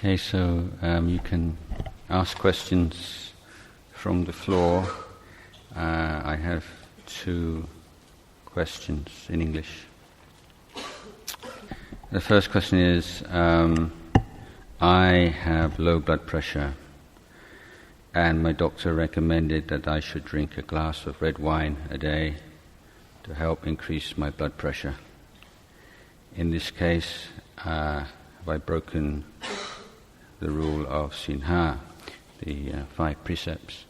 Okay, so you can ask questions from the floor. I have 2 questions in English. The first question is, I have low blood pressure and my doctor recommended that I should drink a glass of red wine a day to help increase my blood pressure. In this case, have I broken the rule of Sinha, the 5 precepts?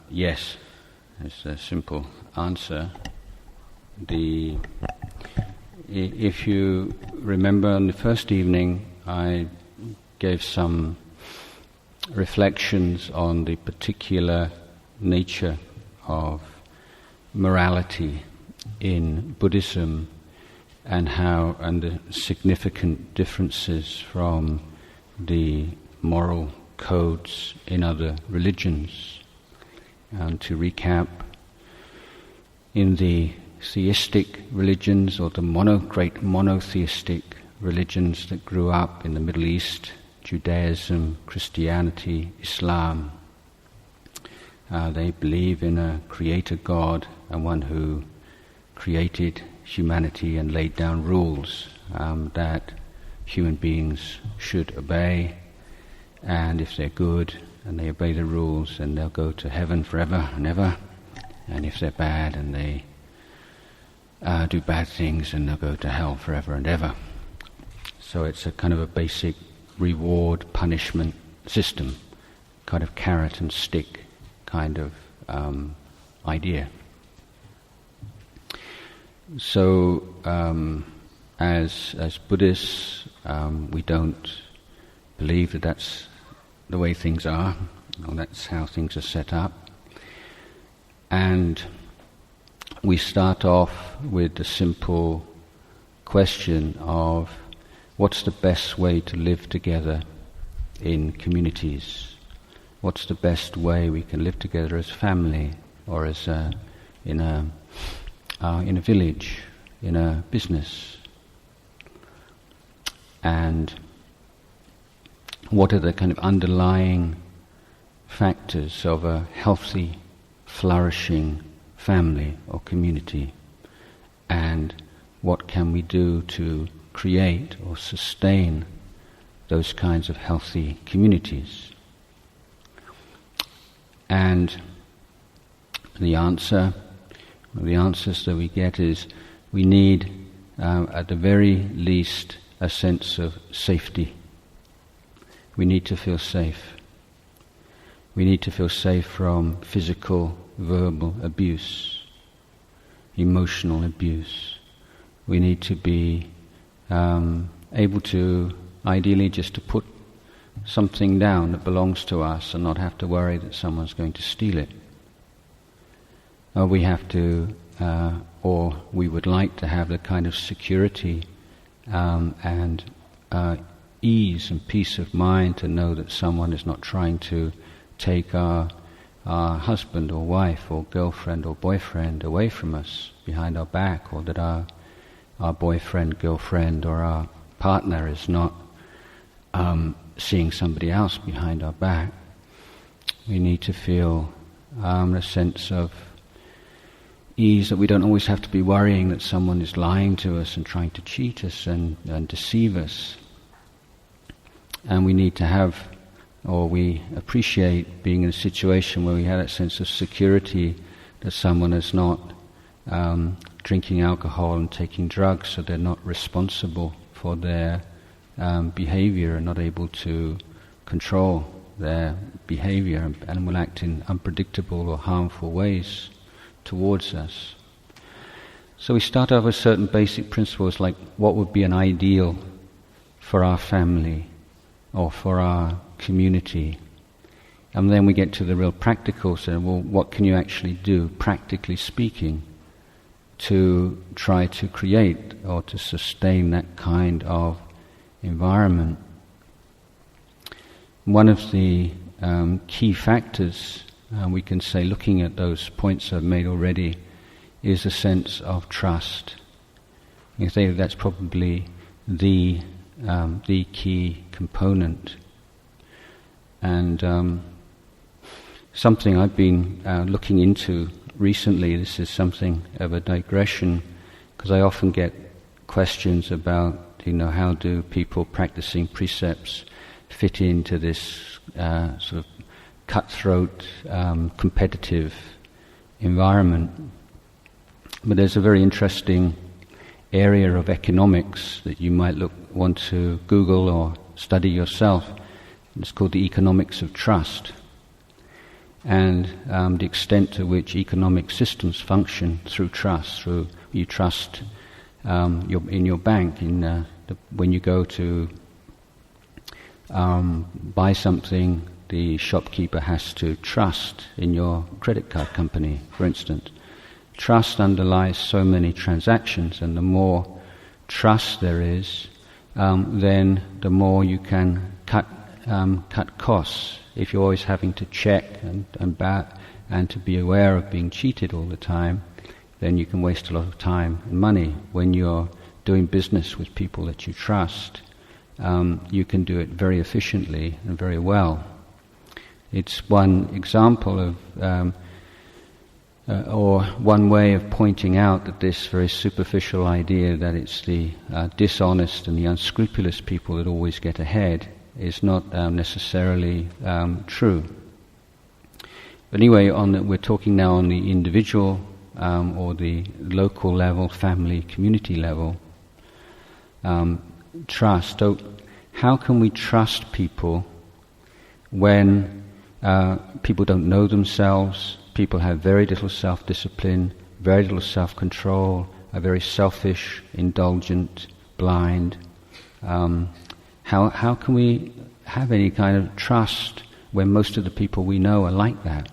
Yes, it's a simple answer. If you remember on the first evening, I gave some reflections on the particular nature of morality in Buddhism and the significant differences from the moral codes in other religions. And to recap, in the theistic religions or the great monotheistic religions that grew up in the Middle East, Judaism, Christianity, Islam, they believe in a creator God and one who created humanity and laid down rules that human beings should obey, and if they're good and they obey the rules, then they'll go to heaven forever and ever, and if they're bad and they do bad things, then they'll go to hell forever and ever. So it's a kind of a basic reward-punishment system, kind of carrot and stick kind of idea. So as Buddhists, we don't believe that that's the way things are, or that's how things are set up. And we start off with the simple question of what's the best way to live together in communities? What's the best way we can live together as family, or as in a village, in a business? And what are the kind of underlying factors of a healthy, flourishing family or community? And what can we do to create or sustain those kinds of healthy communities? And the answers that we get is we need, at the very least, a sense of safety. We need to feel safe. We need to feel safe from physical, verbal abuse, emotional abuse. We need to be able to, ideally, just to put something down that belongs to us and not have to worry that someone's going to steal it. We have to, or we would like to have the kind of security and ease and peace of mind to know that someone is not trying to take our husband or wife or girlfriend or boyfriend away from us behind our back, or that our boyfriend, girlfriend or our partner is not seeing somebody else behind our back. We need to feel a sense of ease, that we don't always have to be worrying that someone is lying to us and trying to cheat us and deceive us. And we need to have, or we appreciate being in a situation where we have that sense of security that someone is not drinking alcohol and taking drugs, so they're not responsible for their behavior and not able to control their behavior and will act in unpredictable or harmful ways towards us. So we start off with certain basic principles, like what would be an ideal for our family or for our community. And then we get to the real practical, so well, what can you actually do, practically speaking, to try to create or to sustain that kind of environment? One of the key factors, we can say, looking at those points I've made already, is a sense of trust. You say that's probably the the key component. And something I've been looking into recently, this is something of a digression, because I often get questions about, how do people practicing precepts fit into this sort of cutthroat, competitive environment. But there's a very interesting area of economics that you might want to Google or study yourself. It's called the economics of trust, and the extent to which economic systems function through trust. Through you trust in your bank, when you go to buy something, the shopkeeper has to trust in your credit card company, for instance. Trust underlies so many transactions, and the more trust there is, then the more you can cut costs. If you're always having to check and to be aware of being cheated all the time, then you can waste a lot of time and money. When you're doing business with people that you trust, you can do it very efficiently and very well. It's one example of, or one way of pointing out that this very superficial idea that it's the dishonest and the unscrupulous people that always get ahead is not necessarily true. But anyway, we're talking now on the individual or the local level, family, community level. Trust. So how can we trust people when people don't know themselves, people have very little self-discipline, very little self-control, are very selfish, indulgent, blind? How can we have any kind of trust when most of the people we know are like that?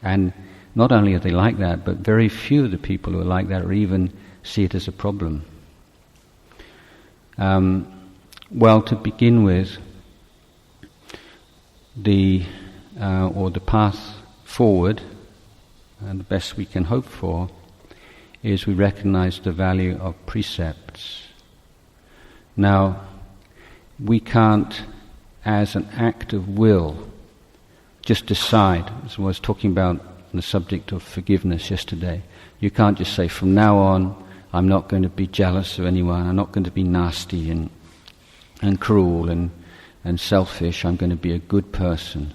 And not only are they like that, but very few of the people who are like that or even see it as a problem. Well, to begin with, the path forward, and the best we can hope for, is we recognize the value of precepts. Now, we can't, as an act of will, just decide, as I was talking about the subject of forgiveness yesterday, you can't just say, from now on, I'm not going to be jealous of anyone, I'm not going to be nasty and cruel and selfish, I'm going to be a good person.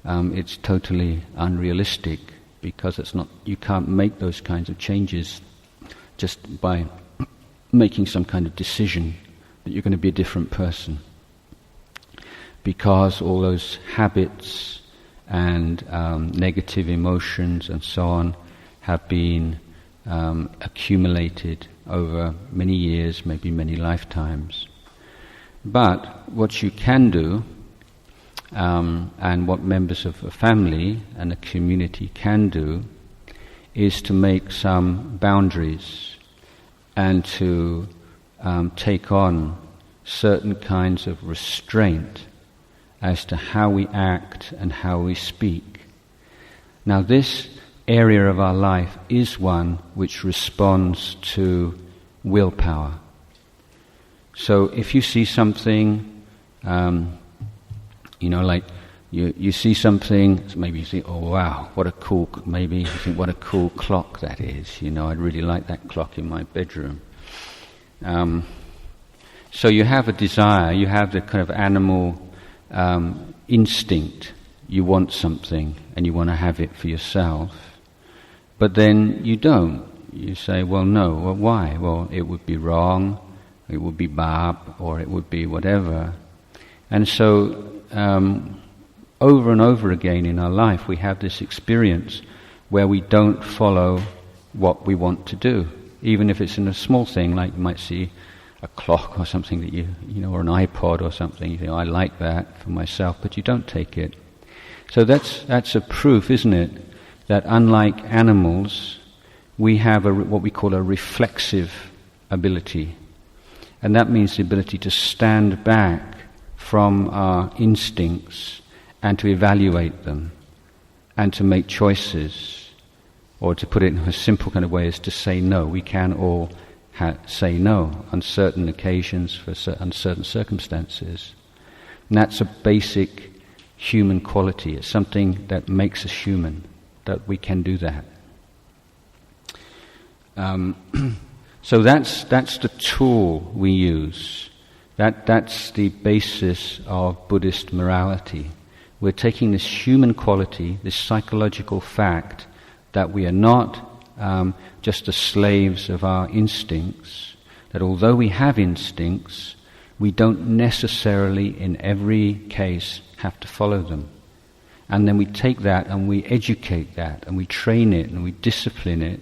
It's totally unrealistic, because you can't make those kinds of changes just by making some kind of decision that you're going to be a different person. Because all those habits and negative emotions and so on have been accumulated over many years, maybe many lifetimes. But what you can do, and what members of a family and a community can do, is to make some boundaries and to take on certain kinds of restraint as to how we act and how we speak. Now, this area of our life is one which responds to willpower. So if you see something, like you see something, maybe you think, oh wow, what a cool, maybe you think, what a cool clock that is, I'd really like that clock in my bedroom. So you have a desire, you have the kind of animal instinct, you want something and you want to have it for yourself, but then you don't. You say, well no, well why? Well, it would be wrong, it would be bab, or it would be whatever. And so over and over again in our life we have this experience where we don't follow what we want to do, even if it's in a small thing, like you might see a clock or something that or an iPod or something, you think, I like that for myself, but you don't take it. So that's a proof, isn't it, that unlike animals, we have what we call a reflexive ability. And that means the ability to stand back from our instincts and to evaluate them and to make choices, or to put it in a simple kind of way, is to say no. We can all say no on certain occasions for uncertain circumstances. And that's a basic human quality. It's something that makes us human, that we can do that. So that's the tool we use. That's the basis of Buddhist morality. We're taking this human quality, this psychological fact that we are not just the slaves of our instincts, that although we have instincts, we don't necessarily in every case have to follow them. And then we take that and we educate that and we train it and we discipline it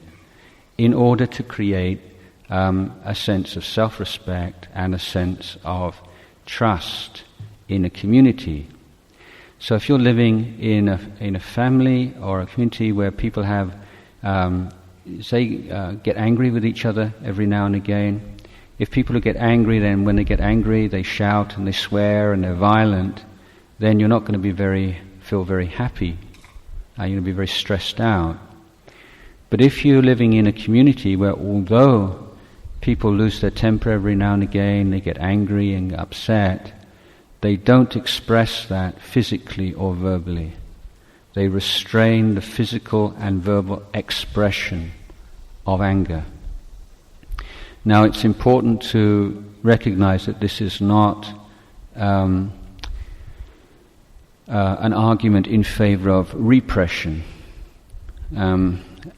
in order to create a sense of self-respect and a sense of trust in a community. So if you're living in a family or a community where people have, get angry with each other every now and again, if people who get angry, then when they get angry, they shout and they swear and they're violent, then you're not going to feel very happy. You're going to be very stressed out. But if you're living in a community where although people lose their temper every now and again, they get angry and upset, they don't express that physically or verbally. They restrain the physical and verbal expression of anger. Now it's important to recognize that this is not an argument in favor of repression,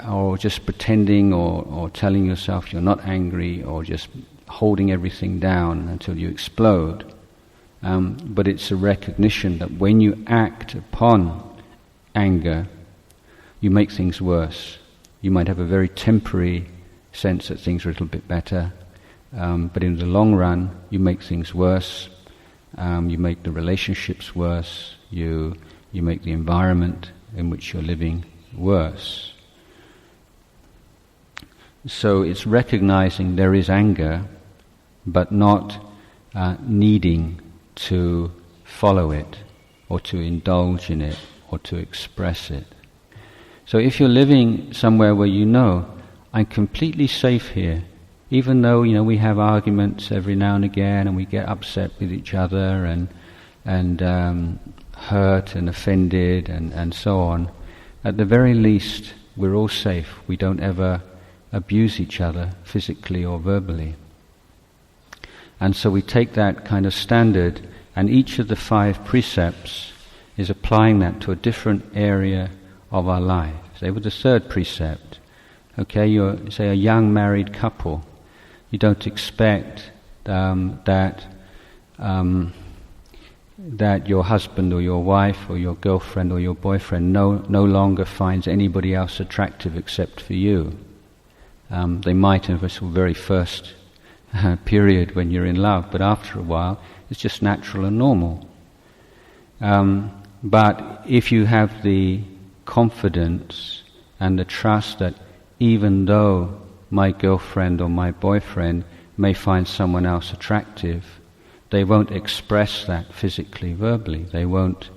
or just pretending or telling yourself you're not angry, or just holding everything down until you explode. But it's a recognition that when you act upon anger, you make things worse. You might have a very temporary sense that things are a little bit better, but in the long run, you make things worse. You make the relationships worse. You make the environment in which you're living worse. So it's recognizing there is anger, but not needing to follow it, or to indulge in it, or to express it. So if you're living somewhere where you know, I'm completely safe here, even though we have arguments every now and again, and we get upset with each other, and hurt and offended, and so on. At the very least, we're all safe. We don't ever abuse each other physically or verbally. And so we take that kind of standard, and each of the 5 precepts is applying that to a different area of our life. Say with the 3rd precept, okay, you're, say, a young married couple. You don't expect that your husband or your wife or your girlfriend or your boyfriend no longer finds anybody else attractive except for you. They might in the very first period when you're in love, but after a while it's just natural and normal. But if you have the confidence and the trust that even though my girlfriend or my boyfriend may find someone else attractive, they won't express that physically, verbally. They won't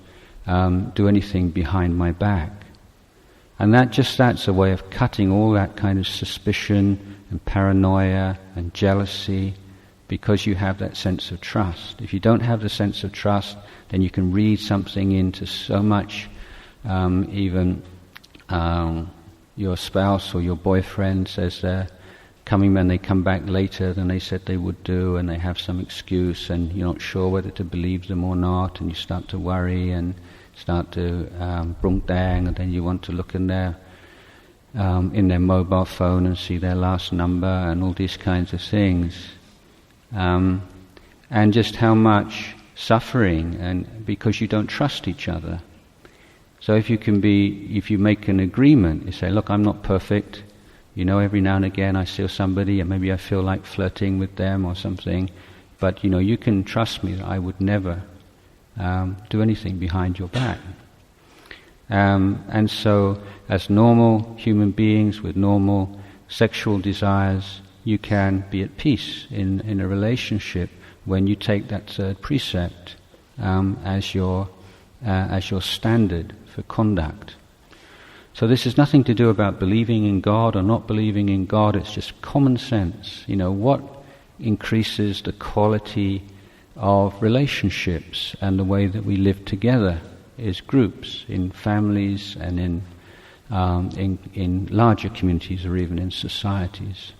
do anything behind my back. And that's a way of cutting all that kind of suspicion and paranoia and jealousy, because you have that sense of trust. If you don't have the sense of trust, then you can read something into so much, even your spouse or your boyfriend says they're coming when they come back later than they said they would do, and they have some excuse, and you're not sure whether to believe them or not, and you start to worry and start to brunk dang, and then you want to look in their mobile phone and see their last number and all these kinds of things, and just how much suffering, and because you don't trust each other. So if you make an agreement, you say, look, I'm not perfect. Every now and again I see somebody and maybe I feel like flirting with them or something, but you can trust me that I would never do anything behind your back. And so as normal human beings with normal sexual desires, you can be at peace in a relationship when you take that 3rd precept as your standard for conduct. So this has nothing to do about believing in God or not believing in God. It's just common sense. What increases the quality of relationships and the way that we live together is groups, in families and in larger communities or even in societies.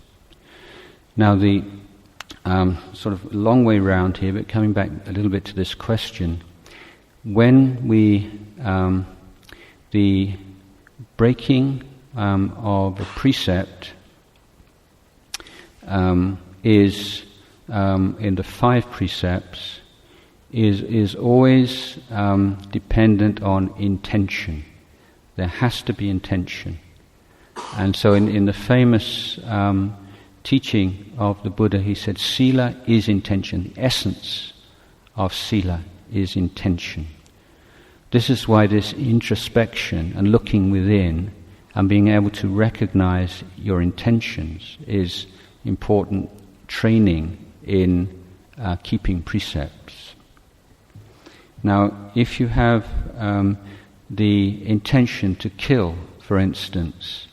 Now the sort of long way round here, but coming back a little bit to this question, when the breaking of a precept is in the 5 precepts is always dependent on intention. There has to be intention. And so in the famous teaching of the Buddha, he said, Sila is intention. The essence of Sila is intention. This is why this introspection and looking within and being able to recognize your intentions is important training in keeping precepts. Now, if you have the intention to kill, for instance,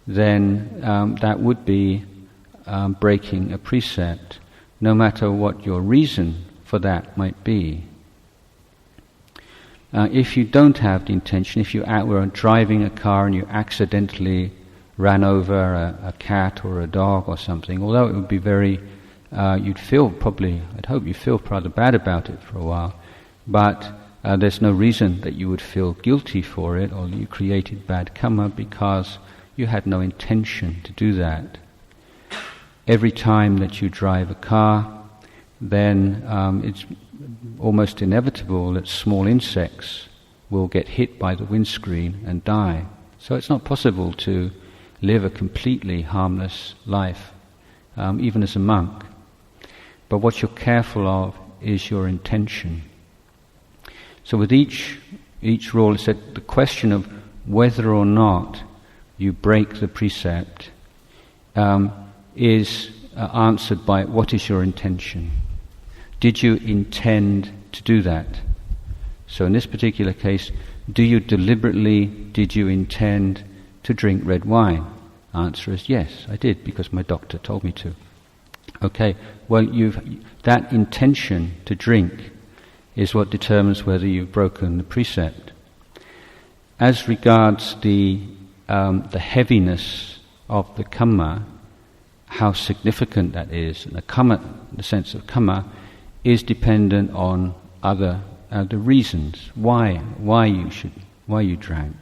then that would be breaking a precept, no matter what your reason for that might be. If you don't have the intention, if you were driving a car and you accidentally ran over a cat or a dog or something, although it would be you'd feel probably, I'd hope you feel rather bad about it for a while, but there's no reason that you would feel guilty for it or that you created bad karma because you had no intention to do that. Every time that you drive a car, then it's almost inevitable that small insects will get hit by the windscreen and die. So it's not possible to live a completely harmless life, even as a monk. But what you're careful of is your intention. So with each rule, it said the question of whether or not you break the precept is answered by what is your intention. Did you intend to do that? So in this particular case, did you intend to drink red wine? Answer is yes, I did, because my doctor told me to. Okay, well, that intention to drink is what determines whether you've broken the precept. As regards the heaviness of the karma, how significant that is, and the sense of karma, is dependent on other reasons why you drank.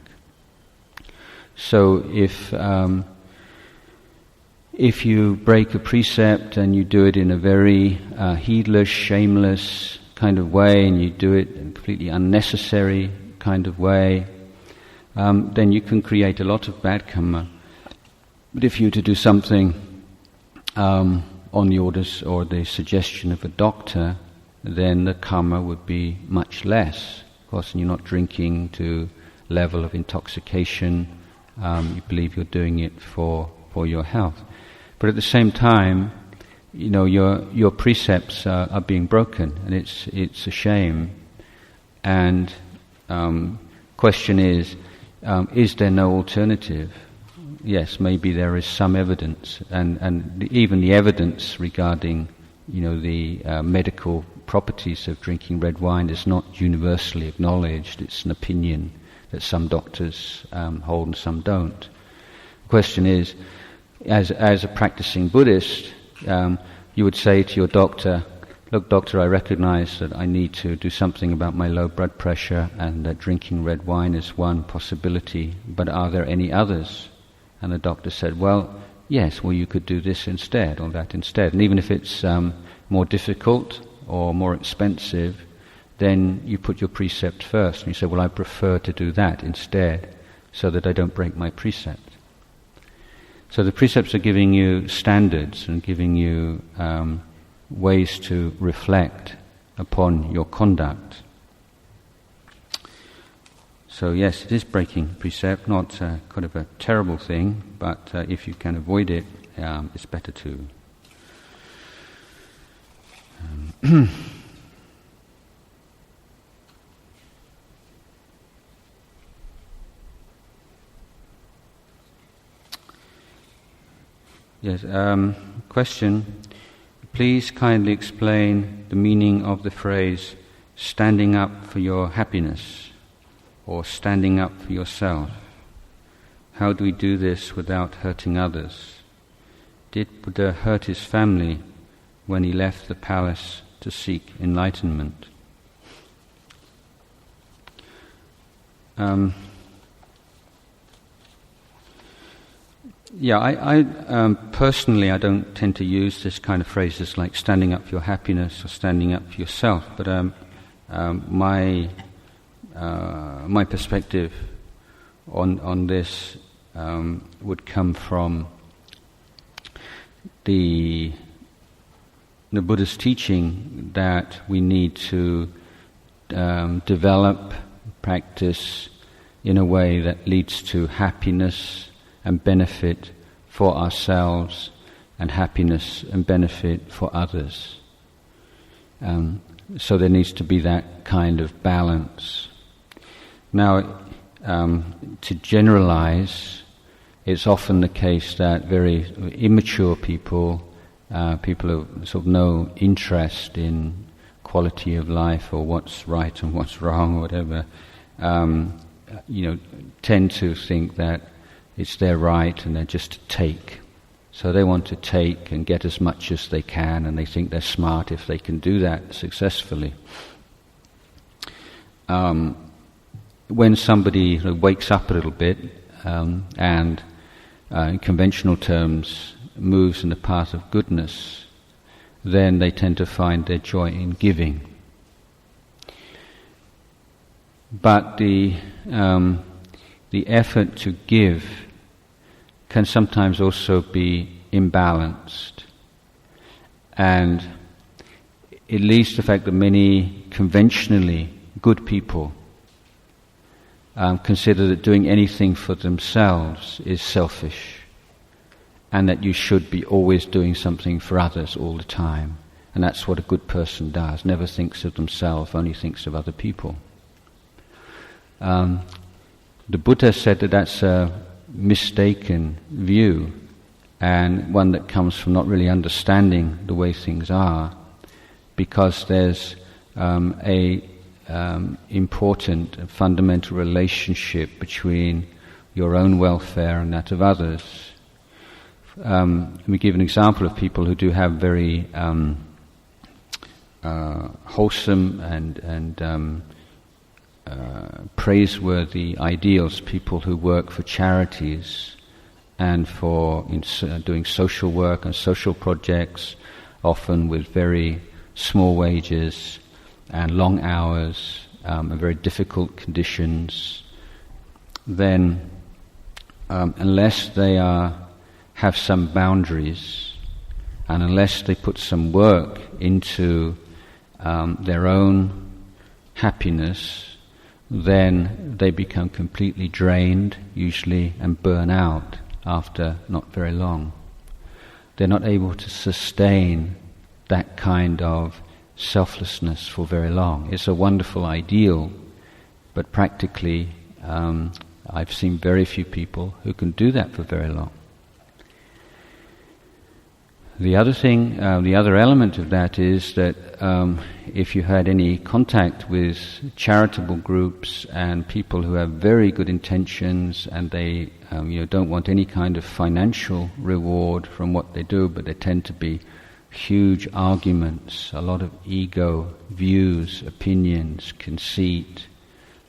So if you break a precept and you do it in a very heedless, shameless kind of way, and you do it in a completely unnecessary kind of way, then you can create a lot of bad karma. But if you were to do something on the orders or the suggestion of a doctor, then the karma would be much less. Of course, you're not drinking to level of intoxication. You believe you're doing it for your health. But at the same time, your precepts are being broken, and it's a shame. And question is there no alternative? Yes, maybe there is some evidence, and even the evidence regarding the medical properties of drinking red wine is not universally acknowledged. It's an opinion that some doctors hold and some don't. The question is, as a practicing Buddhist, you would say to your doctor, look, doctor, I recognize that I need to do something about my low blood pressure, and that drinking red wine is one possibility, but are there any others? And the doctor said, well, yes, you could do this instead or that instead. And even if it's more difficult or more expensive, then you put your precept first. And you say, well, I prefer to do that instead so that I don't break my precept. So the precepts are giving you standards and giving you ways to reflect upon your conduct. So yes, it is breaking precept, not kind of a terrible thing, but if you can avoid it, it's better to. Yes. Question. Please kindly explain the meaning of the phrase "standing up for your happiness" or "standing up for yourself." How do we do this without hurting others? Did Buddha hurt his family when he left the palace to seek enlightenment? I personally, I don't tend to use this kind of phrases like standing up for your happiness or standing up for yourself, but my perspective on this would come from the Buddha's teaching that we need to develop, practice in a way that leads to happiness and benefit for ourselves and happiness and benefit for others. So there needs to be that kind of balance. Now, to generalize, it's often the case that very immature people who sort of no interest in quality of life or what's right and what's wrong or whatever, tend to think that it's their right and they're just to take. So they want to take and get as much as they can, and they think they're smart if they can do that successfully. When somebody wakes up a little bit and, in conventional terms, moves in the path of goodness, then they tend to find their joy in giving. But the effort to give can sometimes also be imbalanced, and it leads to the fact that many conventionally good people consider that doing anything for themselves is selfish, and that you should be always doing something for others all the time, and that's what a good person does, never thinks of themselves, only thinks of other people. The Buddha said that that's a mistaken view, and one that comes from not really understanding the way things are, because there's a important and fundamental relationship between your own welfare and that of others. Let me give an example of people who do have very wholesome and praiseworthy ideals, people who work for charities and for doing social work and social projects, often with very small wages and long hours and very difficult conditions. Then unless they have some boundaries, and unless they put some work into their own happiness, then they become completely drained, usually, and burn out after not very long. They're not able to sustain that kind of selflessness for very long. It's a wonderful ideal, but practically I've seen very few people who can do that for very long. The other thing, the other element of that is that if you had any contact with charitable groups and people who have very good intentions and they don't want any kind of financial reward from what they do, but they tend to be huge arguments, a lot of ego, views, opinions, conceit,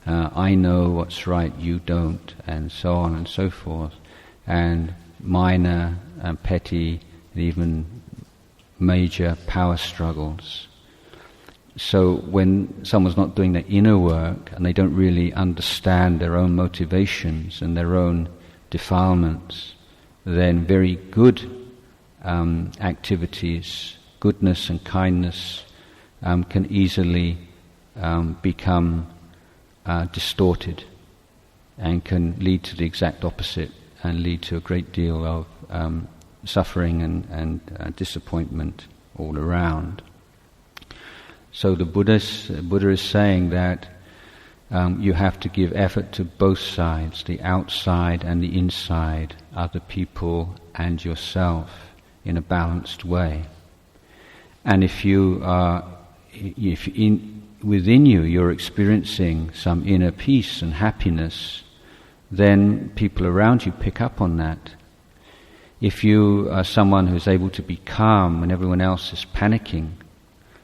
I know what's right, you don't, and so on and so forth, and minor and petty and even major power struggles. So when someone's not doing their inner work and they don't really understand their own motivations and their own defilements, then very good activities, goodness and kindness, can easily become distorted and can lead to the exact opposite and lead to a great deal of suffering and disappointment all around. So the Buddha is saying that you have to give effort to both sides, the outside and the inside, other people and yourself, in a balanced way. And if within you're experiencing some inner peace and happiness, then people around you pick up on that. If you are someone who's able to be calm when everyone else is panicking,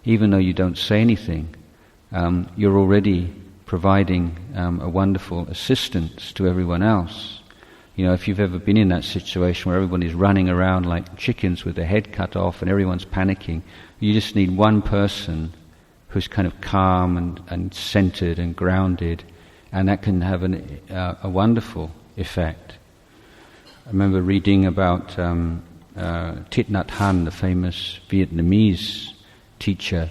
even though you don't say anything, you're already providing a wonderful assistance to everyone else. You know, if you've ever been in that situation where everybody's running around like chickens with their head cut off and everyone's panicking, you just need one person who's kind of calm and centered and grounded, and that can have a wonderful effect. I remember reading about Thich Nhat Hanh, the famous Vietnamese teacher,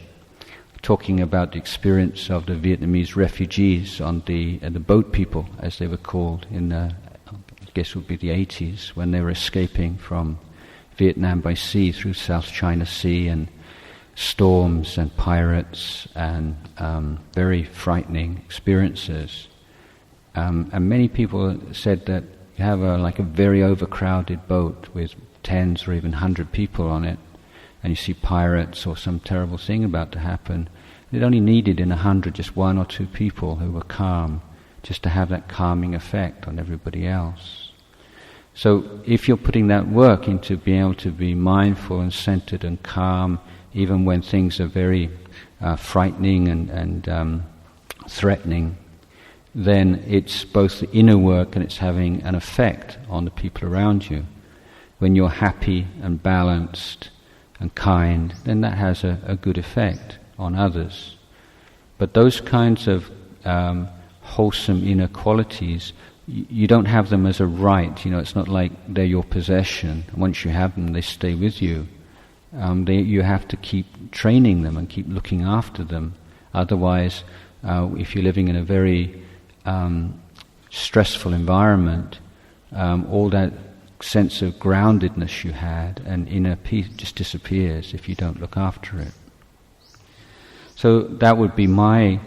talking about the experience of the Vietnamese refugees on the boat people, as they were called, in I guess it would be the 80s, when they were escaping from Vietnam by sea through South China Sea, and storms and pirates and very frightening experiences. And many people said that you have a very overcrowded boat with 10 or even 100 people on it, and you see pirates or some terrible thing about to happen. It only needed in 100 just one or two people who were calm, just to have that calming effect on everybody else. So if you're putting that work into being able to be mindful and centered and calm, even when things are very frightening and threatening, then it's both the inner work and it's having an effect on the people around you. When you're happy and balanced and kind, then that has a good effect on others. But those kinds of wholesome inner qualities, you don't have them as a right. You know, it's not like they're your possession. Once you have them, they stay with you. You have to keep training them and keep looking after them. Otherwise, if you're living in a very stressful environment, all that sense of groundedness you had and inner peace just disappears if you don't look after it. So that would be my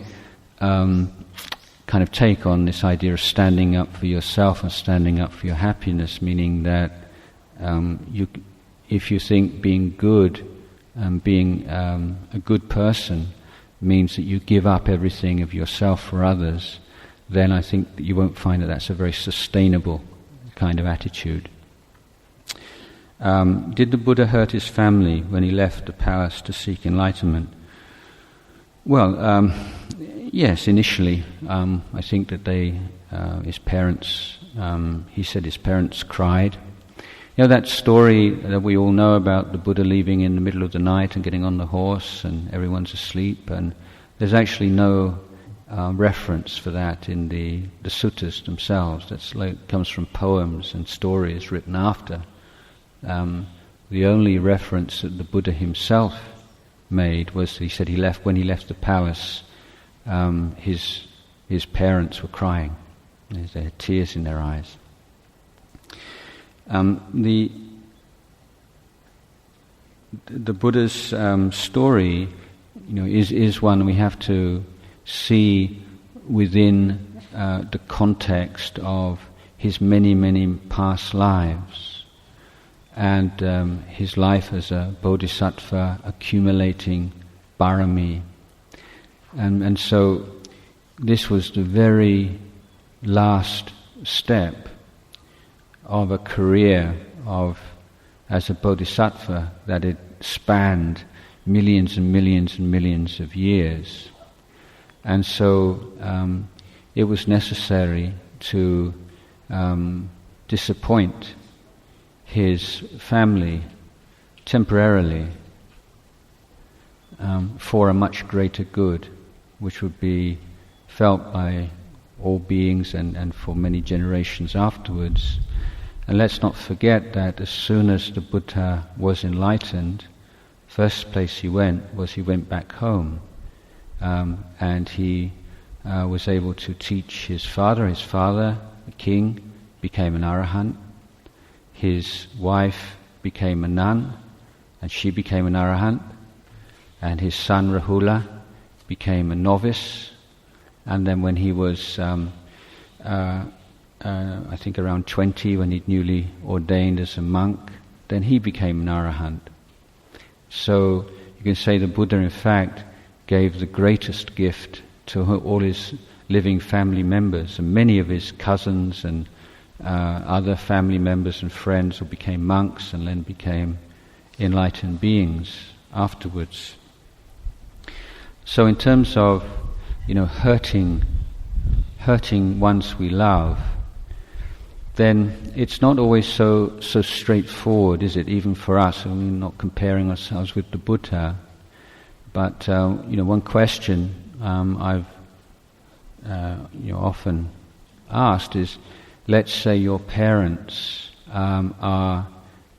kind of take on this idea of standing up for yourself and standing up for your happiness, meaning that if you think being good and being a good person means that you give up everything of yourself for others, then I think that you won't find that that's a very sustainable kind of attitude. Did the Buddha hurt his family when he left the palace to seek enlightenment? Well, yes, initially. I think that his parents, he said his parents cried. You know that story that we all know about the Buddha leaving in the middle of the night and getting on the horse and everyone's asleep, and there's actually no reference for that in the suttas themselves. That comes from poems and stories written after. The only reference that the Buddha himself made was he said when he left the palace, his parents were crying. They had tears in their eyes. The Buddha's story, is one we have to see within the context of his many, many past lives, and his life as a bodhisattva accumulating parami. And so this was the very last step of a career as a bodhisattva that had spanned millions and millions and millions of years. And so it was necessary to disappoint his family temporarily for a much greater good, which would be felt by all beings and for many generations afterwards. And let's not forget that as soon as the Buddha was enlightened, first place he went back home, and he was able to teach his father. His father, the king, became an arahant. His wife became a nun, and she became an arahant. And his son Rahula became a novice, And then when he was, I think around 20, when he'd newly ordained as a monk, then he became an arahant. So you can say the Buddha, in fact, gave the greatest gift to all his living family members, and many of his cousins and other family members and friends who became monks and then became enlightened beings afterwards. So in terms of, hurting ones we love, then it's not always so straightforward, is it? Even for us, we're not comparing ourselves with the Buddha, but one question I've often asked is, let's say your parents are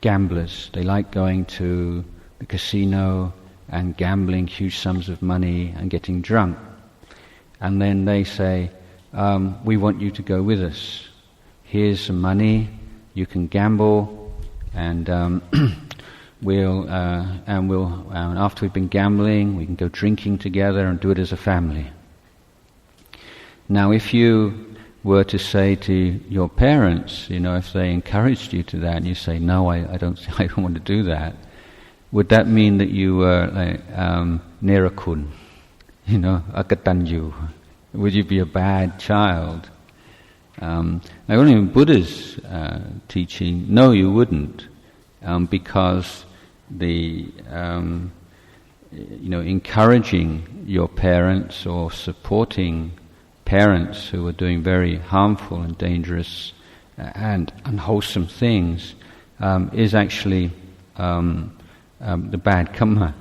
gamblers. They like going to the casino and gambling huge sums of money and getting drunk. And then they say, we want you to go with us. Here's some money, you can gamble, and after we've been gambling, we can go drinking together and do it as a family. Now, if you were to say to your parents, if they encouraged you to that, and you say, no, I don't want to do that, would that mean that you were like nerakun, akatanju? Would you be a bad child? Only in Buddha's teaching, no, you wouldn't, because the encouraging your parents or supporting parents who are doing very harmful and dangerous and unwholesome things is actually the bad karma,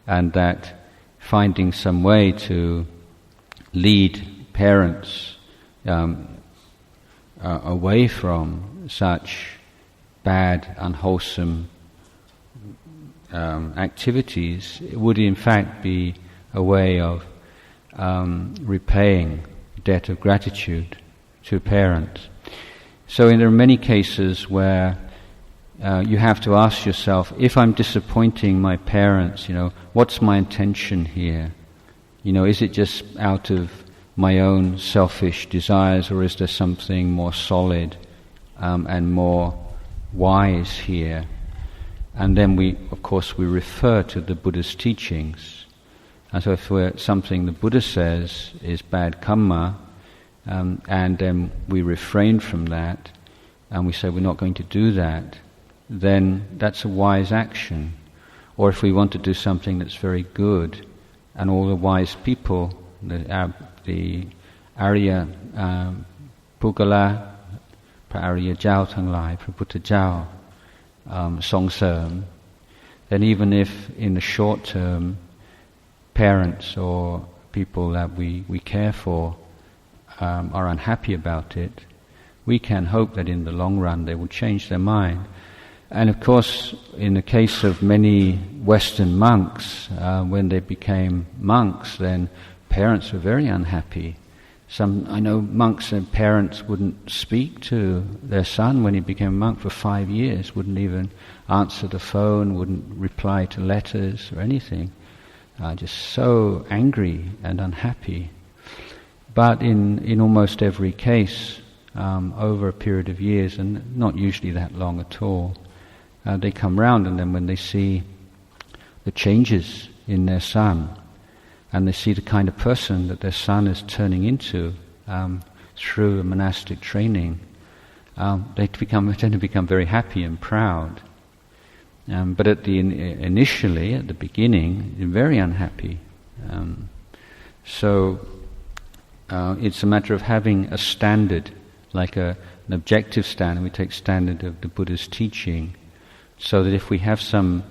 and that finding some way to lead parents away from such bad, unwholesome activities would in fact be a way of repaying debt of gratitude to parents. So there are many cases where you have to ask yourself, if I'm disappointing my parents, what's my intention here? Is it just out of my own selfish desires, or is there something more solid and more wise here? And then we refer to the Buddha's teachings. And so if something the Buddha says is bad karma, and then we refrain from that, and we say we're not going to do that, then that's a wise action. Or if we want to do something that's very good, and all the wise people, the Arya Pugala, พระอริยเจ้าทั้งหลายพระพุทธเจ้าทรงเสริม then even if in the short term parents or people that we care for are unhappy about it, we can hope that in the long run they will change their mind. And of course, in the case of many Western monks, when they became monks, then parents were very unhappy. I know monks and parents wouldn't speak to their son when he became a monk for 5 years, wouldn't even answer the phone, wouldn't reply to letters or anything, just so angry and unhappy. But in almost every case, over a period of years, and not usually that long at all, they come round, and then when they see the changes in their son, and they see the kind of person that their son is turning into through a monastic training, they tend to become very happy and proud. But initially, at the beginning, they're very unhappy. So it's a matter of having a standard, like an objective standard. We take standard of the Buddha's teaching, so that if we have some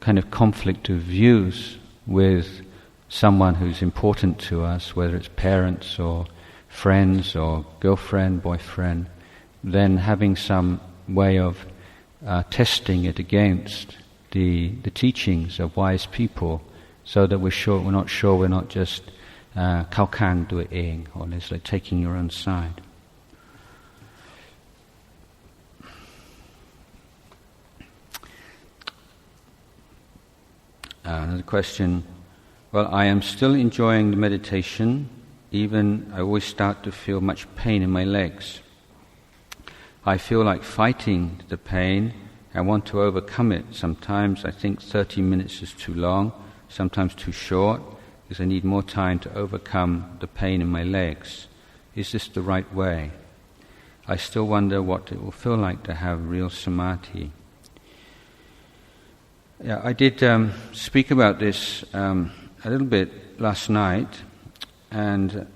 kind of conflict of views with someone who's important to us, whether it's parents or friends or girlfriend, boyfriend, then having some way of testing it against the teachings of wise people, so that we're not just เข้าข้างตัวเอง or it's like taking your own side. Another question. Well, I am still enjoying the meditation, even I always start to feel much pain in my legs. I feel like fighting the pain. I want to overcome it. Sometimes I think 30 minutes is too long, sometimes too short, because I need more time to overcome the pain in my legs. Is this the right way? I still wonder what it will feel like to have real samadhi. Yeah, I did speak about this a little bit last night, and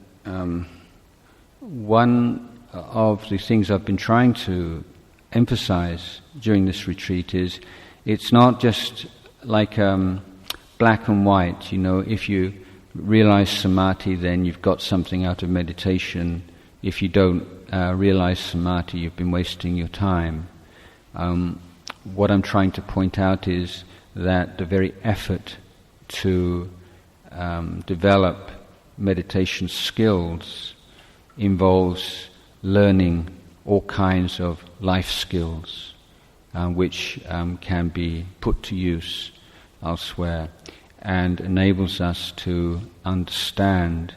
one of the things I've been trying to emphasize during this retreat is it's not just like black and white, if you realize samadhi then you've got something out of meditation. If you don't realize samadhi, you've been wasting your time. What I'm trying to point out is that the very effort to develop meditation skills involves learning all kinds of life skills which can be put to use elsewhere, and enables us to understand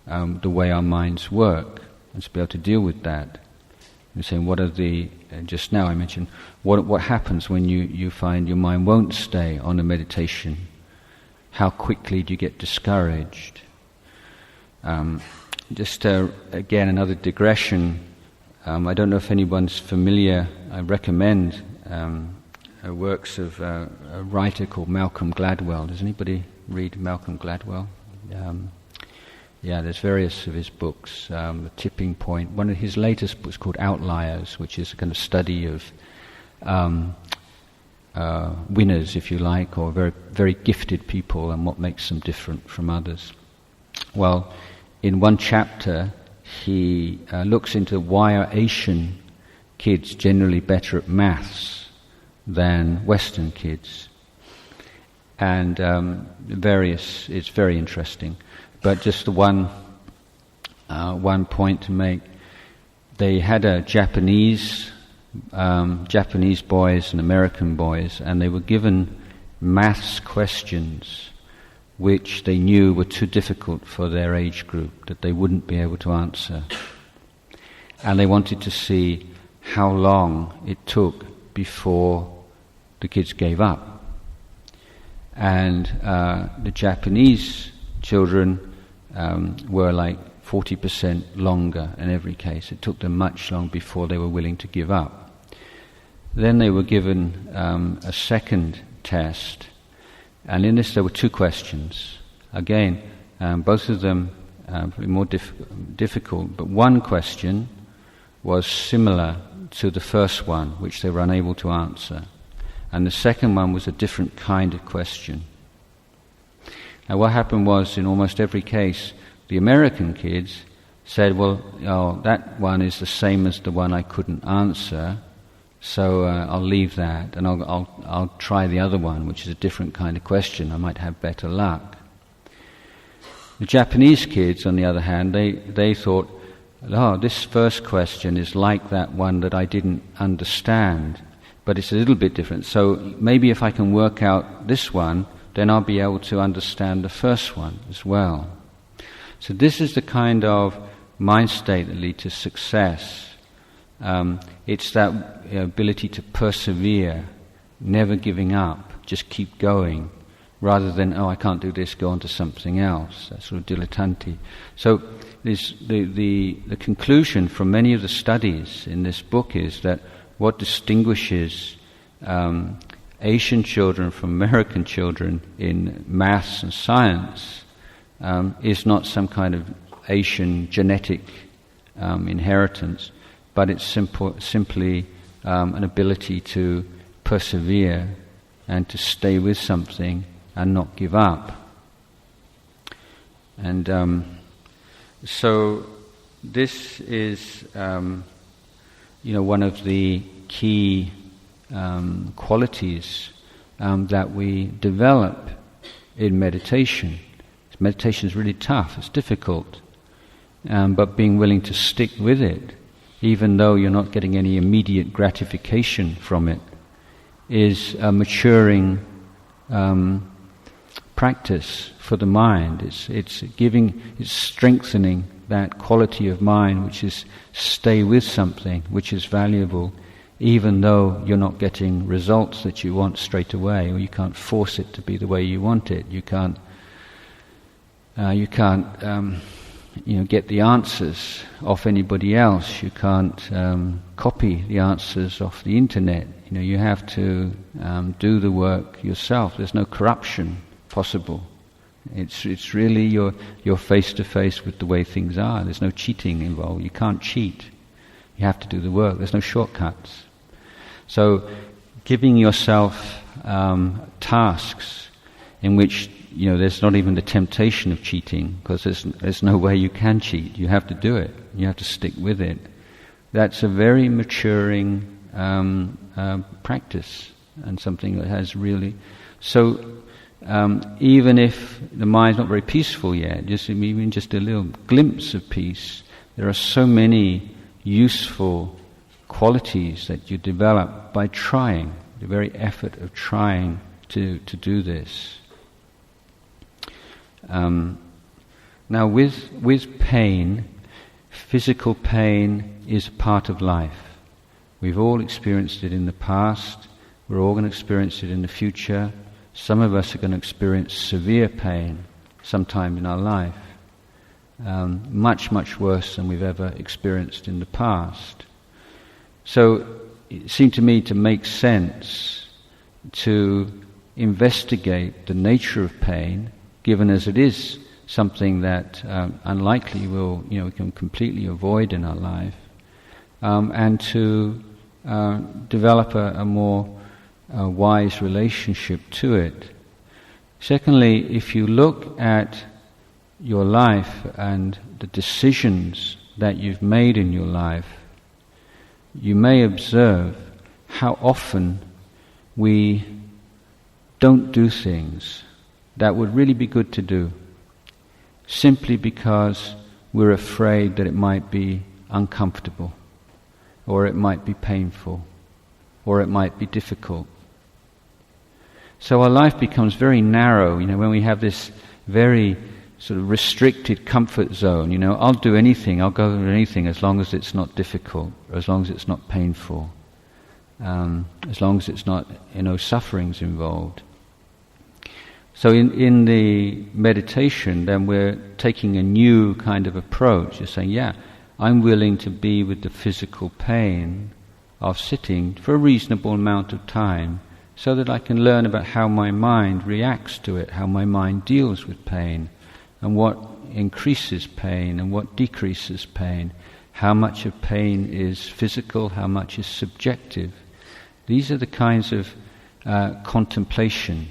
the way our minds work and to be able to deal with that. I'm saying, just now I mentioned, what happens when you find your mind won't stay on a meditation? How quickly do you get discouraged? Again, another digression. I don't know if anyone's familiar. I recommend works of a writer called Malcolm Gladwell. Does anybody read Malcolm Gladwell? There's various of his books. The Tipping Point. One of his latest books called Outliers, which is a kind of study of winners, if you like, or very, very gifted people and what makes them different from others. Well, in one chapter, he looks into why are Asian kids generally better at maths than Western kids, and it's very interesting. But just the one point to make: they had a Japanese boys and American boys, and they were given maths questions which they knew were too difficult for their age group, that they wouldn't be able to answer. And they wanted to see how long it took before the kids gave up. And the Japanese children were like 40% longer in every case. It took them much longer before they were willing to give up. Then they were given a second test, and in this there were two questions. Again, both of them probably more difficult, but one question was similar to the first one, which they were unable to answer. And the second one was a different kind of question. Now what happened was, in almost every case, the American kids said, that one is the same as the one I couldn't answer, so I'll leave that, and I'll try the other one, which is a different kind of question. I might have better luck. The Japanese kids, on the other hand, they thought, this first question is like that one that I didn't understand, but it's a little bit different. So maybe if I can work out this one, then I'll be able to understand the first one as well. So this is the kind of mind state that leads to success. It's that ability to persevere, never giving up, just keep going, rather than, I can't do this, go on to something else. That's sort of dilettanti. So the conclusion from many of the studies in this book is that what distinguishes Asian children from American children in maths and science is not some kind of Asian genetic inheritance, but it's simply an ability to persevere and to stay with something and not give up. And so this is one of the key qualities that we develop in meditation. Meditation is really tough, it's difficult, but being willing to stick with it, even though you're not getting any immediate gratification from it, is a maturing practice for the mind. It's strengthening that quality of mind which is stay with something which is valuable, even though you're not getting results that you want straight away, or you can't force it to be the way you want it. You can't get the answers off anybody else. You can't copy the answers off the internet. You have to do the work yourself. There's no corruption possible. It's really you're face to face with the way things are. There's no cheating involved. You can't cheat. You have to do the work. There's no shortcuts. So, giving yourself tasks in which there's not even the temptation of cheating, because there's no way you can cheat. You have to do it. You have to stick with it. That's a very maturing practice, and something that has really. So, even if the mind's not very peaceful yet, even just a little glimpse of peace, there are so many useful qualities that you develop by trying, the very effort of trying to do this. Now with pain, physical pain is a part of life. We've all experienced it in the past, we're all going to experience it in the future. Some of us are going to experience severe pain sometime in our life, much, much worse than we've ever experienced in the past. So it seemed to me to make sense to investigate the nature of pain, given as it is something that unlikely we can completely avoid in our life, and to develop a more wise relationship to it. Secondly, if you look at your life and the decisions that you've made in your life, you may observe how often we don't do things that would really be good to do, simply because we're afraid that it might be uncomfortable, or it might be painful, or it might be difficult. So our life becomes very narrow, when we have this very sort of restricted comfort zone. I'll do anything, I'll go through anything as long as it's not difficult, or as long as it's not painful, as long as it's not, sufferings involved. So in the meditation, then we're taking a new kind of approach. You're saying, I'm willing to be with the physical pain of sitting for a reasonable amount of time, so that I can learn about how my mind reacts to it, how my mind deals with pain, and what increases pain and what decreases pain, how much of pain is physical, how much is subjective. These are the kinds of contemplation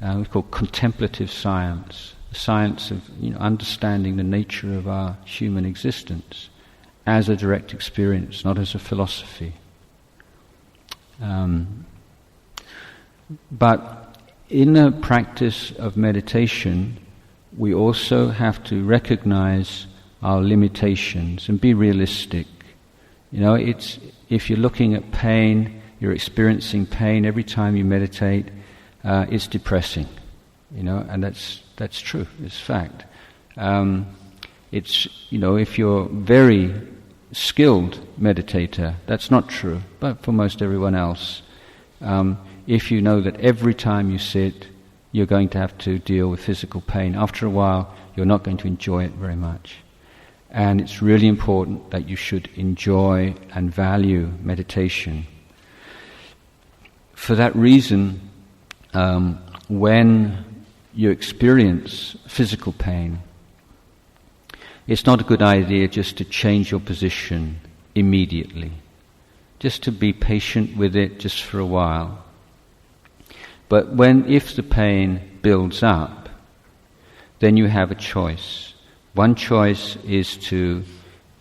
we call contemplative science, the science of understanding the nature of our human existence as a direct experience, not as a philosophy. But in the practice of meditation, we also have to recognize our limitations and be realistic. If you're looking at pain, you're experiencing pain every time you meditate, it's depressing, and that's true. It's fact. If you're very skilled meditator, that's not true. But for most everyone else, if you know that every time you sit, you're going to have to deal with physical pain, after a while, you're not going to enjoy it very much. And it's really important that you should enjoy and value meditation. For that reason, when you experience physical pain, it's not a good idea just to change your position immediately, just to be patient with it just for a while. But if the pain builds up, then you have a choice. One choice is to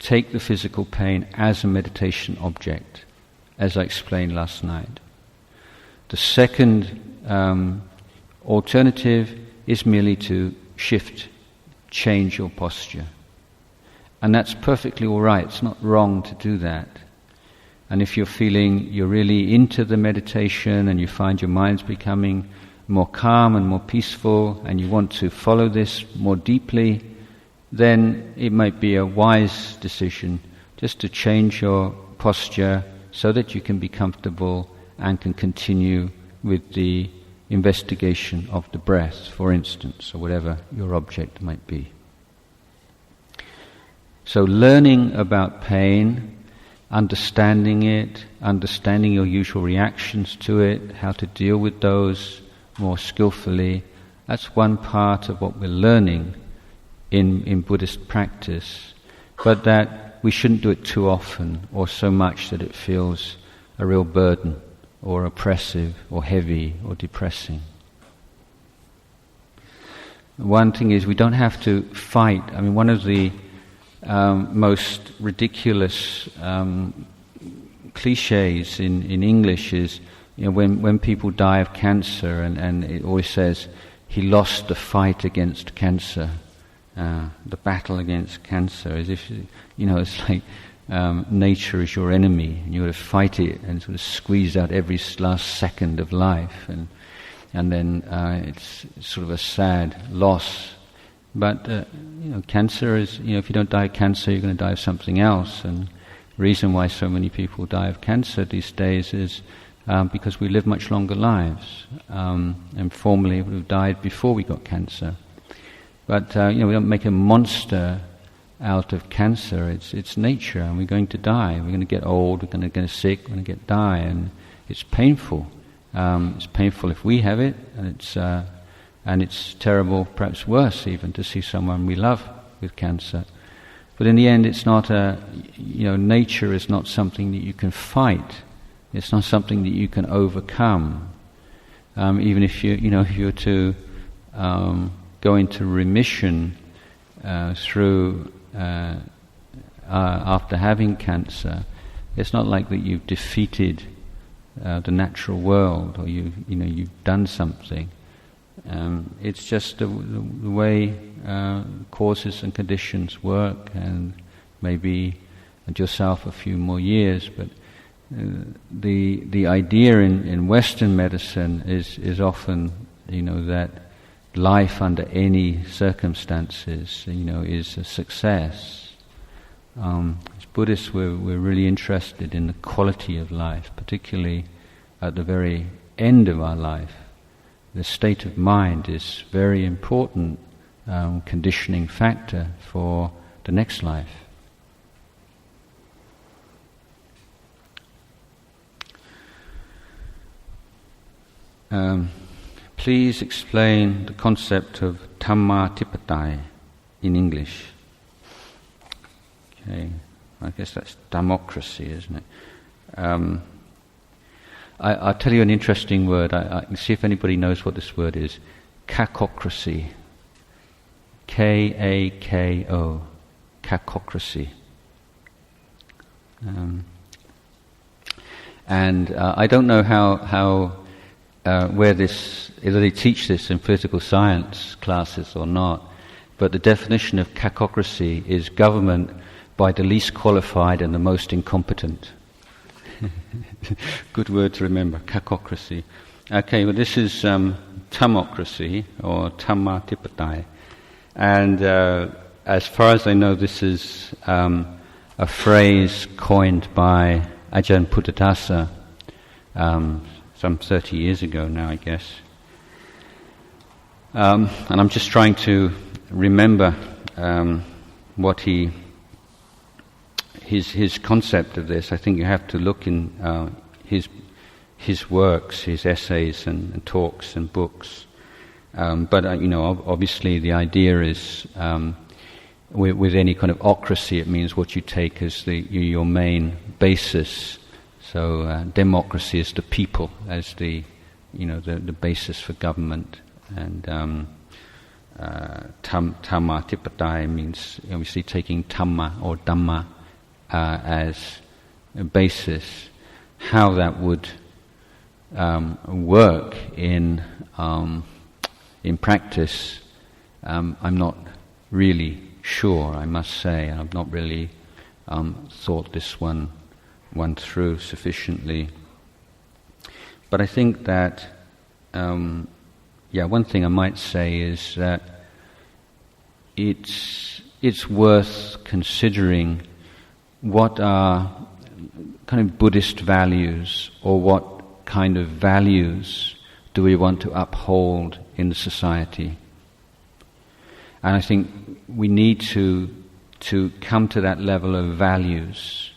take the physical pain as a meditation object, as I explained last night. The second alternative is merely to change your posture. And that's perfectly all right. It's not wrong to do that. And if you're feeling you're really into the meditation and you find your mind's becoming more calm and more peaceful, and you want to follow this more deeply, then it might be a wise decision just to change your posture so that you can be comfortable and can continue with the investigation of the breath, for instance, or whatever your object might be. So learning about pain, understanding it, understanding your usual reactions to it, how to deal with those more skillfully, that's one part of what we're learning in Buddhist practice, but that we shouldn't do it too often or so much that it feels a real burden or oppressive or heavy or depressing. One thing is we don't have to fight. I mean, one of the most ridiculous cliches in English is, when people die of cancer, and it always says, he lost the fight against cancer, the battle against cancer, as if, it's like nature is your enemy, and you got to fight it and sort of squeeze out every last second of life, and then it's sort of a sad loss. But cancer is, if you don't die of cancer, you're going to die of something else. And the reason why so many people die of cancer these days is because we live much longer lives, and formerly we would have died before we got cancer. But we don't make a monster out of cancer. It's nature, and we're going to die. We're going to get old. We're going to get sick. We're going to die, and it's painful. It's painful if we have it, and it's terrible, perhaps worse even, to see someone we love with cancer. But in the end, it's not nature is not something that you can fight. It's not something that you can overcome. Even if if you're to go into remission through after having cancer, it's not like that you've defeated the natural world, or you've done something. It's just the way causes and conditions work, and maybe at yourself a few more years. But the idea in Western medicine is often that life under any circumstances is a success. As Buddhists, we're really interested in the quality of life, particularly at the very end of our life. The state of mind is very important conditioning factor for the next life. Please explain the concept of Dhamma Discourse in English. Okay, I guess that's democracy, isn't it? I'll tell you an interesting word. I can see if anybody knows what this word is. Kakocracy. K-A-K-O. Kakocracy. And I don't know how whether they teach this in physical science classes or not, but the definition of kakocracy is government by the least qualified and the most incompetent. Good word to remember, kakocracy. Okay, well this is tamocracy, or Dhamma Discourse. And as far as I know, this is a phrase coined by Ajahn Puttadasa some 30 years ago now, I guess. And I'm just trying to remember what his concept of this. I think you have to look in his works, his essays and talks and books. But obviously the idea is with any kind of ocracy, it means what you take as your main basis. So democracy is the people as the basis for government, and Dhamma Discourse means obviously taking Dhamma or Dhamma as a basis. How that would work in practice, I'm not really sure, I must say. I've not really thought this one through sufficiently. But I think that one thing I might say is that it's worth considering what are kind of Buddhist values, or what kind of values do we want to uphold in the society. And I think we need to come to that level of values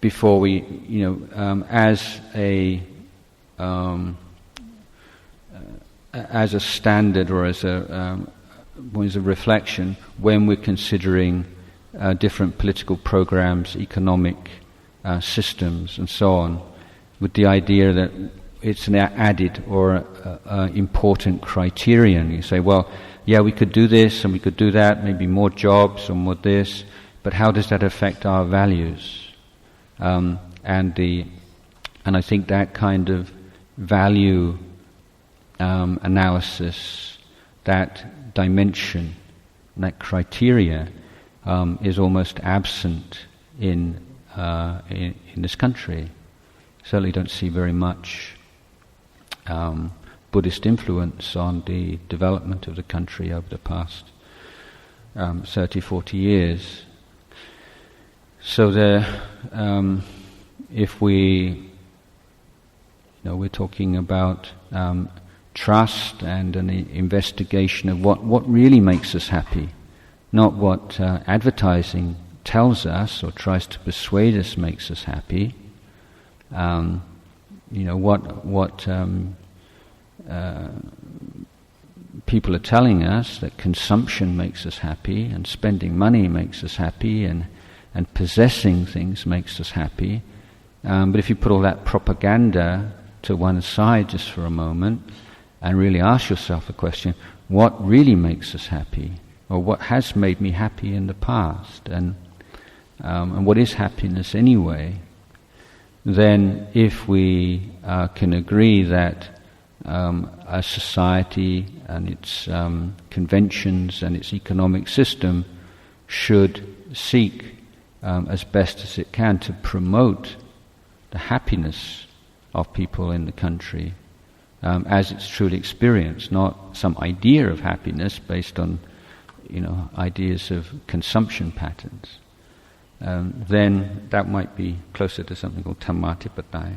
before we, as a standard, or as a reflection when we're considering different political programs, economic systems, and so on, with the idea that it's an added or important criterion. You say, well, yeah, we could do this and we could do that, maybe more jobs or more this, but how does that affect our values? And I think that kind of value analysis, that dimension, that criteria, is almost absent in this country. Certainly don't see very much Buddhist influence on the development of the country over the past 30, 40 years. So if we're talking about trust and an investigation of what really makes us happy, not what advertising tells us or tries to persuade us makes us happy. What people are telling us, that consumption makes us happy, and spending money makes us happy, and possessing things makes us happy. But if you put all that propaganda to one side just for a moment and really ask yourself the question, what really makes us happy? Or what has made me happy in the past? And what is happiness anyway? Then if we can agree that a society and its conventions and its economic system should seek as best as it can to promote the happiness of people in the country as it's truly experienced, not some idea of happiness based on ideas of consumption patterns, then that might be closer to something called Dhamma Discourse.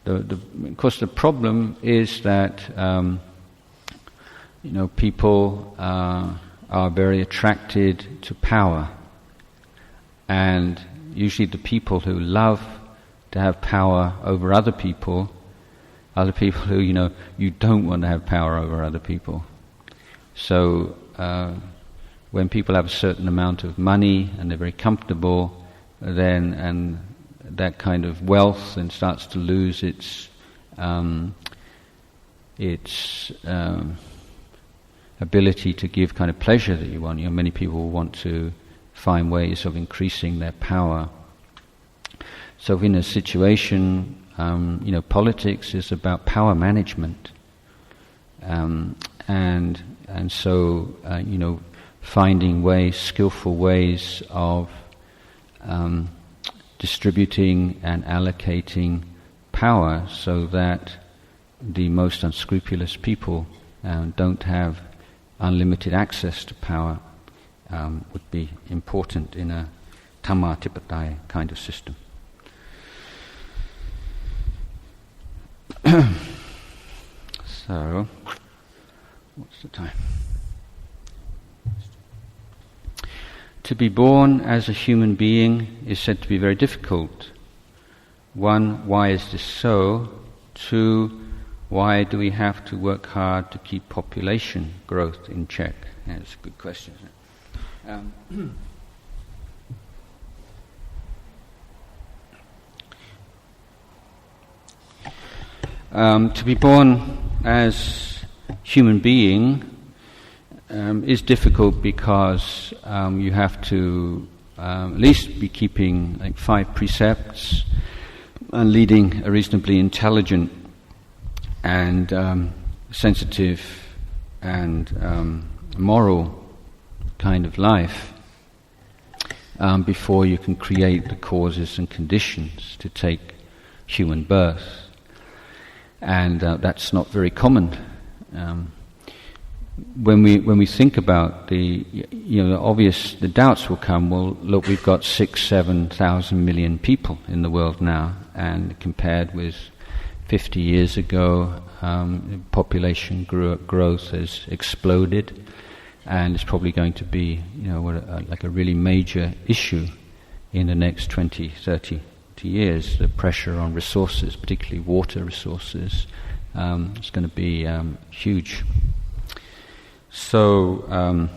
Of course, the problem is that people are very attracted to power, and usually the people who love to have power over other people are the people who you don't want to have power over other people. So when people have a certain amount of money and they're very comfortable, then and that kind of wealth then starts to lose its ability to give kind of pleasure that you want. Many people want to find ways of increasing their power. So in a situation, politics is about power management, and so finding ways, skillful ways of distributing and allocating power so that the most unscrupulous people don't have unlimited access to power would be important in a Dhamma Discourse kind of system. So, what's the time? To be born as a human being is said to be very difficult. 1, why is this so? 2, why do we have to work hard to keep population growth in check? That's a good question, isn't it? To be born as human being is difficult because you have to at least be keeping 5 precepts and leading a reasonably intelligent and sensitive and moral kind of life before you can create the causes and conditions to take human birth. and that's not very common. When we think about the obvious, the doubts will come. Well, look, we've got 6,000-7,000 million people in the world now, and compared with 50 years ago, population growth has exploded, and it's probably going to be like a really major issue in the next 20, 30 years. The pressure on resources, particularly water resources, is going to be huge. So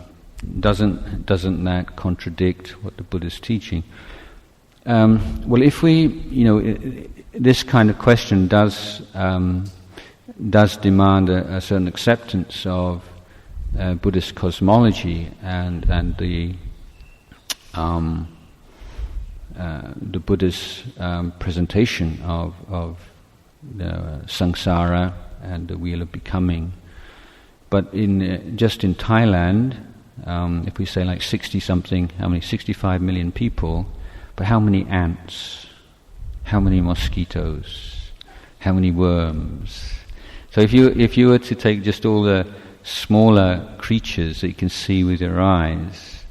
doesn't that contradict what the Buddha is teaching? Well, if we, this kind of question does demand a certain acceptance of Buddhist cosmology and the Buddha's presentation of the samsara and the wheel of becoming. But just in Thailand, if we say like 65 million people, but how many ants, how many mosquitoes, how many worms? So if you were to take just all the smaller creatures that you can see with your eyes,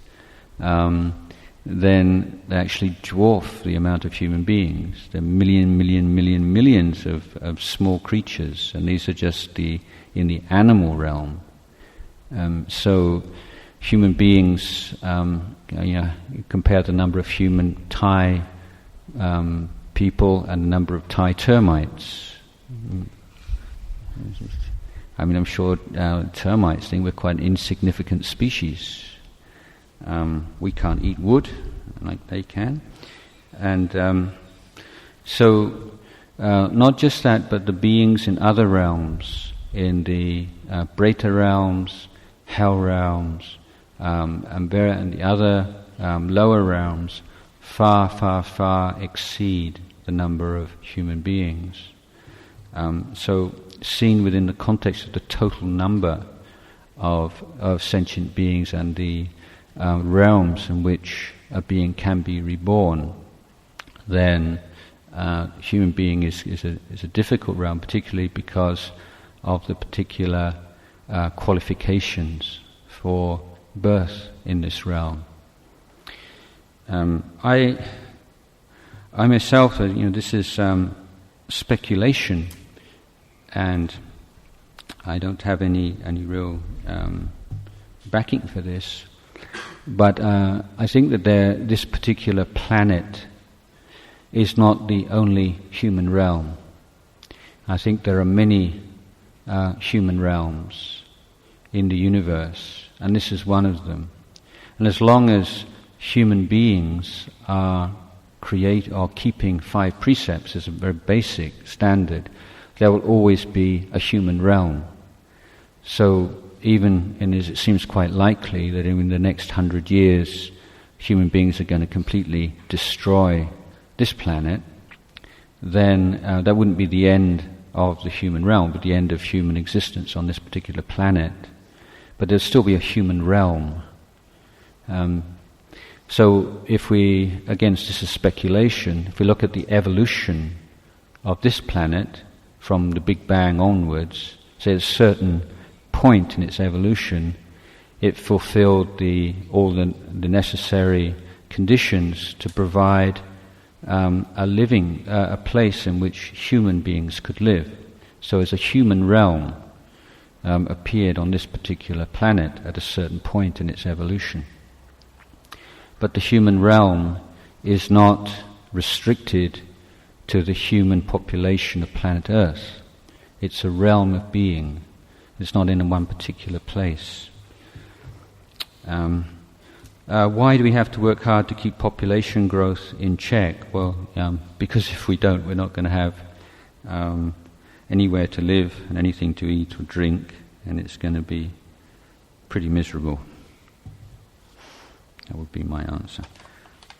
then they actually dwarf the amount of human beings. There are millions of small creatures, and these are just in the animal realm. So human beings, compare the number of human Thai people and the number of Thai termites. I mean, I'm sure termites think we're quite an insignificant species. We can't eat wood like they can. And so not just that, but the beings in other realms, in the Preta realms, hell realms, and the other lower realms, far exceed the number of human beings. So seen within the context of the total number of sentient beings and the realms in which a being can be reborn, then human being is a difficult realm, particularly because of the particular qualifications for birth in this realm. I myself, this is speculation, and I don't have any real backing for this. But I think that this particular planet is not the only human realm. I think there are many human realms in the universe, and this is one of them. And as long as human beings are keeping 5 precepts as a very basic standard, there will always be a human realm. So it seems quite likely that in the next 100 years, human beings are going to completely destroy this planet, then that wouldn't be the end of the human realm, but the end of human existence on this particular planet. But there'll still be a human realm. So if this is speculation, if we look at the evolution of this planet from the Big Bang onwards, say at a certain point in its evolution, it fulfilled all the necessary conditions to provide a place in which human beings could live. So as a human realm appeared on this particular planet at a certain point in its evolution. But the human realm is not restricted to the human population of planet Earth. It's a realm of being. It's not in one particular place. Why do we have to work hard to keep population growth in check? Well, because if we don't, we're not going to have anywhere to live and anything to eat or drink, and it's going to be pretty miserable. That would be my answer.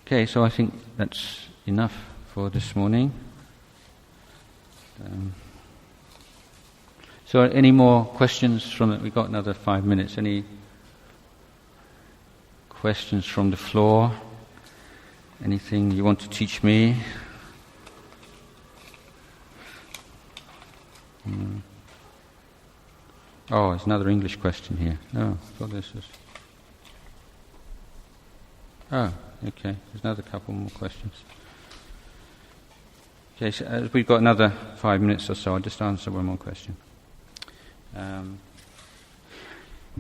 Okay, so I think that's enough for this morning. So any more questions from it? We've got another 5 minutes. Any questions from the floor? Anything you want to teach me? Oh, there's another English question here. Oh, I thought this was... Oh, okay. There's another couple more questions. Okay, so we've got another 5 minutes or so. I'll just answer one more question.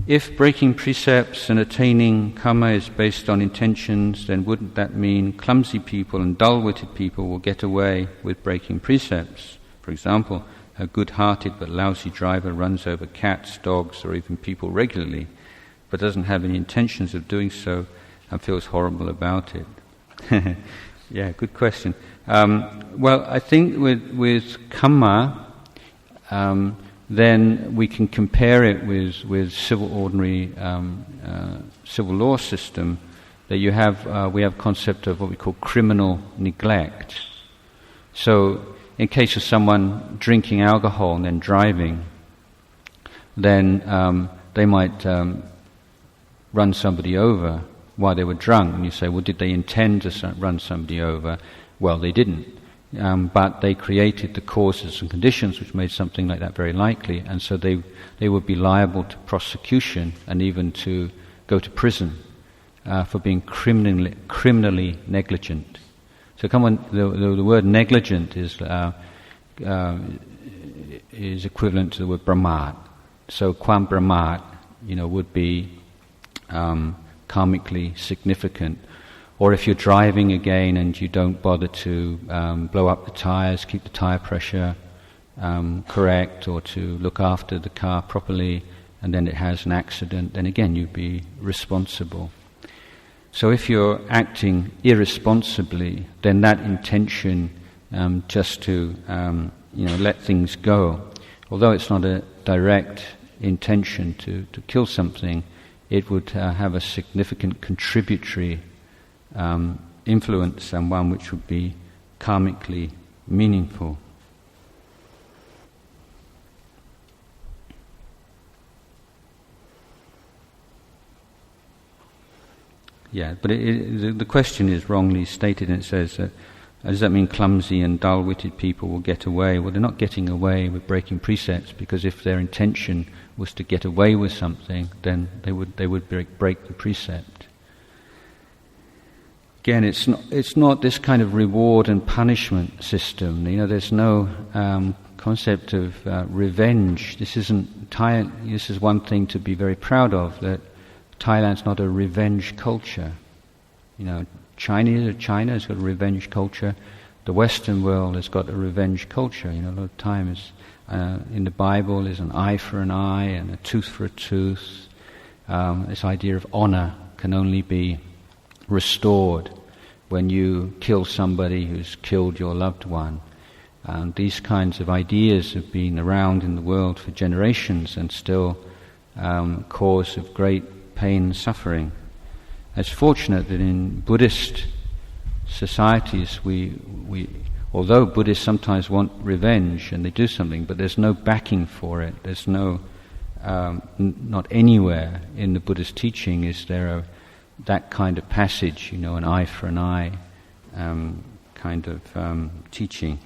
If breaking precepts and attaining karma is based on intentions, then wouldn't that mean clumsy people and dull-witted people will get away with breaking precepts? For example, a good-hearted but lousy driver runs over cats, dogs, or even people regularly, but doesn't have any intentions of doing so and feels horrible about it. Yeah, good question. Well, I think with karma, then we can compare it with ordinary civil law system. That you have, we have concept of what we call criminal neglect. So, in case of someone drinking alcohol and then driving, then they might run somebody over while they were drunk. And you say, well, did they intend to run somebody over? Well, they didn't. But they created the causes and conditions which made something like that very likely, and so they would be liable to prosecution and even to go to prison for being criminally negligent. So the word negligent is equivalent to the word brahmat. So kwam brahmat, would be karmically significant. Or if you're driving again and you don't bother to blow up the tires, keep the tire pressure correct, or to look after the car properly, and then it has an accident, then again you'd be responsible. So if you're acting irresponsibly, then that intention just to let things go, although it's not a direct intention to kill something, it would have a significant contributory influence, and one which would be karmically meaningful. Yeah, but the question is wrongly stated, and it says that, does that mean clumsy and dull-witted people will get away? Well, they're not getting away with breaking precepts, because if their intention was to get away with something, then they would break the precept. Again, it's not this kind of reward and punishment system. There's no concept of revenge. This isn't Thailand. This is one thing to be very proud of, that Thailand's not a revenge culture. China has got a revenge culture. The Western world has got a revenge culture. A lot of times in the Bible there's an eye for an eye and a tooth for a tooth. This idea of honor can only be restored when you kill somebody who's killed your loved one. These kinds of ideas have been around in the world for generations and still cause of great pain and suffering. It's fortunate that in Buddhist societies although Buddhists sometimes want revenge and they do something, but there's no backing for it. There's no, not anywhere in the Buddhist teaching is there that kind of passage, an eye for an eye kind of teaching.